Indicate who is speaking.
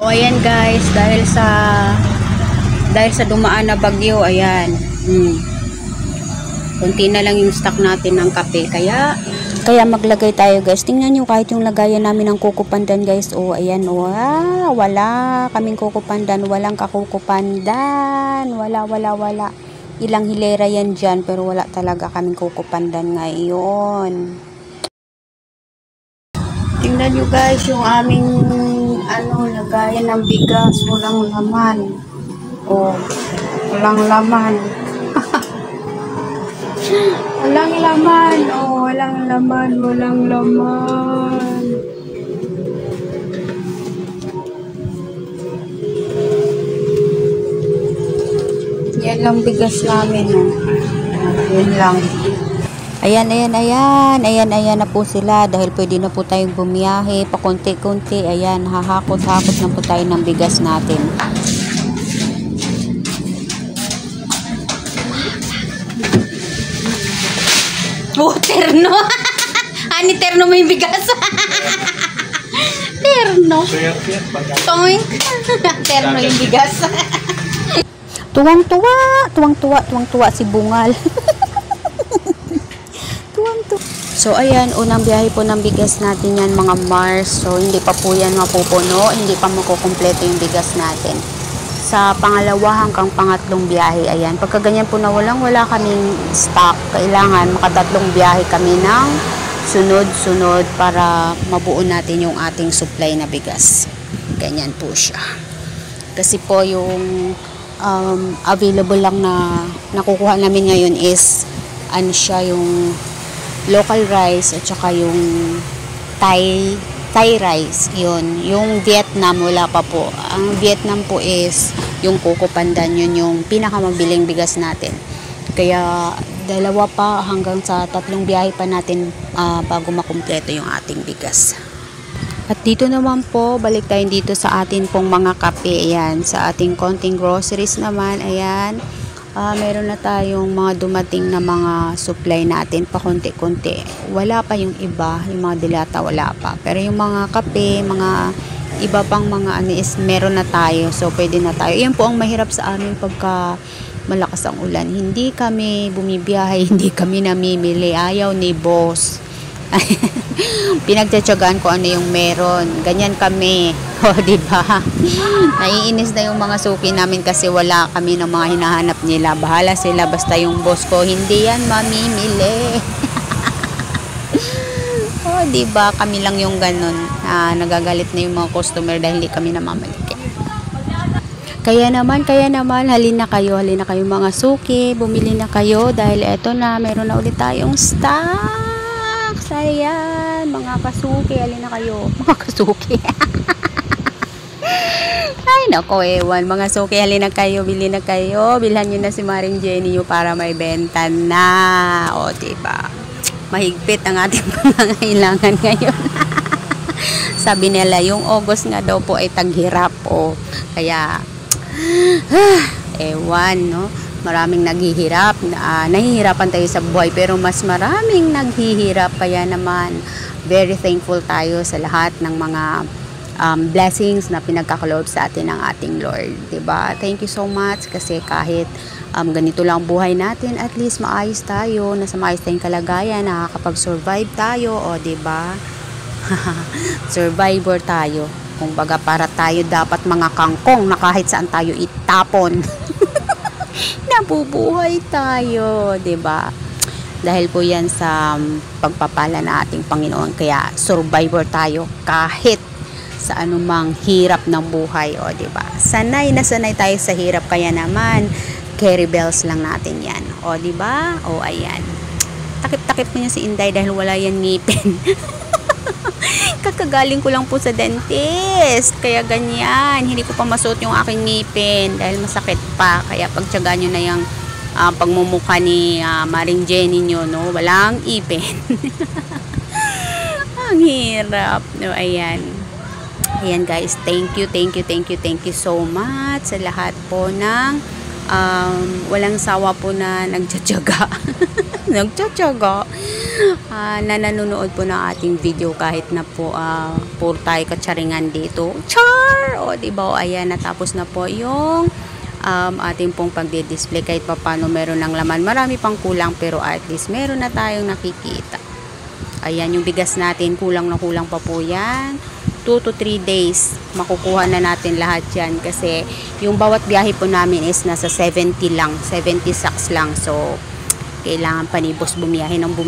Speaker 1: O ayan guys, dahil sa dumaan na bagyo, ayan. Kunti na lang yung stock natin ng kape, kaya maglagay tayo guys. Tingnan nyo kahit yung lagayan namin ng Coco Pandan guys. O ayan, wow, wala kaming Coco Pandan, walang ka-Coco Pandan. Wala. Ilang hilera yan dyan, pero wala talaga kaming Coco Pandan ngayon. Tingnan nyo guys yung aming lagayan ng bigas, walang laman. Oh, walang laman. Walang laman. Oh, walang laman. Yan lang bigas namin, oh. Yan lang. Ayan na po sila dahil pwede na po tayong bumiyahe pakunti-kunti. Ayan, hahakot-hakot na po tayo ng bigas natin. Oh, terno! Ani, terno mo yung bigas. Terno. Toink. Terno yung bigas. Tuwang-tuwa si Bungal. So ayan, unang biyahe po ng bigas natin yan mga Mars. So hindi pa po yan mapupuno, hindi pa makukumpleto yung bigas natin. Sa pangalawa hanggang pangatlong biyahe, ayan, pagka ganyan po na wala kaming stock, kailangan makatatlong biyahe kami ng sunod-sunod para mabuo natin yung ating supply na bigas. Ganyan po siya. Kasi po yung available lang na nakukuha namin ngayon is yung local rice at saka yung Thai rice, yun. Yung Vietnam wala pa po. Ang Vietnam po is yung Coco Pandan, yun yung pinakamabiling bigas natin. Kaya dalawa pa hanggang sa tatlong biyahe pa natin bago makumpleto yung ating bigas. At dito naman po, balik tayo dito sa atin pong mga kape. Ayan, sa ating konting groceries naman, ayan. Meron na tayong mga dumating na mga supply natin pa konti-konti. Wala pa yung iba, yung mga dilata wala pa. Pero yung mga kape, mga iba pang mga is meron na tayo. So pwede na tayo. Yan po ang mahirap sa amin pagka malakas ang ulan. Hindi kami bumibiyahe, hindi kami namimili. Ayaw ni boss. Pinagtsatsagaan ko ano yung meron. Ganyan kami. O, diba? Naiinis na yung mga suki namin kasi wala kami ng mga hinahanap nila. Bahala sila, basta yung boss ko, hindi yan mamimili. O, diba? Kami lang yung ganun. Nagagalit na yung mga customer dahil hindi kami namamaliki. Kaya naman, halina kayo mga suki, bumili na kayo dahil eto na, meron na ulit tayong stock. Ayan, mga kasuki, halina kayo. Mga kasuki. Ay, nako, ewan. Mga suki, halina kayo, bili na kayo. Bilhan nyo na si Maring Jenny nyo para may benta na. O, diba? Mahigpit ang ating pangangailangan ngayon. Sabi nila, yung August nga daw po ay taghirap. O, kaya, ewan, no? Maraming naghihirap, nahihirapan tayo sa buhay, pero mas maraming naghihirap. Kaya naman, very thankful tayo sa lahat ng mga blessings na pinagkakaloob sa atin ng ating Lord, diba? Thank you so much kasi kahit ganito lang buhay natin, at least maayos tayo, nasa maayos tayong kalagayan, nakakapag-survive tayo, o diba? Survivor tayo. Kumbaga, para tayo dapat mga kangkong na kahit saan tayo itapon. Nabubuhay tayo, 'di ba? Dahil po 'yan sa pagpapala na ating Panginoon. Kaya survivor tayo kahit sa anumang hirap ng buhay, o 'di ba? Sanay na sanay tayo sa hirap, kaya naman carry bells lang natin 'yan. O 'di ba? O ayan. Takip-takip mo niya si Inday dahil wala yan ngipin. Kakagaling ko lang po sa dentist. Kaya ganyan. Hindi ko pa masuot yung aking ngipin dahil masakit pa. Kaya pagtyagaan nyo na yung pagmumukha ni Maring Jenny nyo, no? Walang ipin. Ang hirap. No, ayan. Ayan guys. Thank you so much sa lahat po ng walang sawa po na nagtsatsaga. Nagtsatsaga. Na nanonood po ng ating video kahit na po puro tayo katsaringan dito. Char! O, diba? O, ayan, natapos na po yung ating pong pagde-display. Kahit pa paano meron ng laman. Marami pang kulang pero at least meron na tayong nakikita. Ayan, yung bigas natin, kulang na kulang pa po yan. 2 to 3 days, makukuha na natin lahat yan. Kasi yung bawat biyahe po namin is nasa 70 lang. 70 sacks lang. So, kailangan pa ni boss bumiyahe ng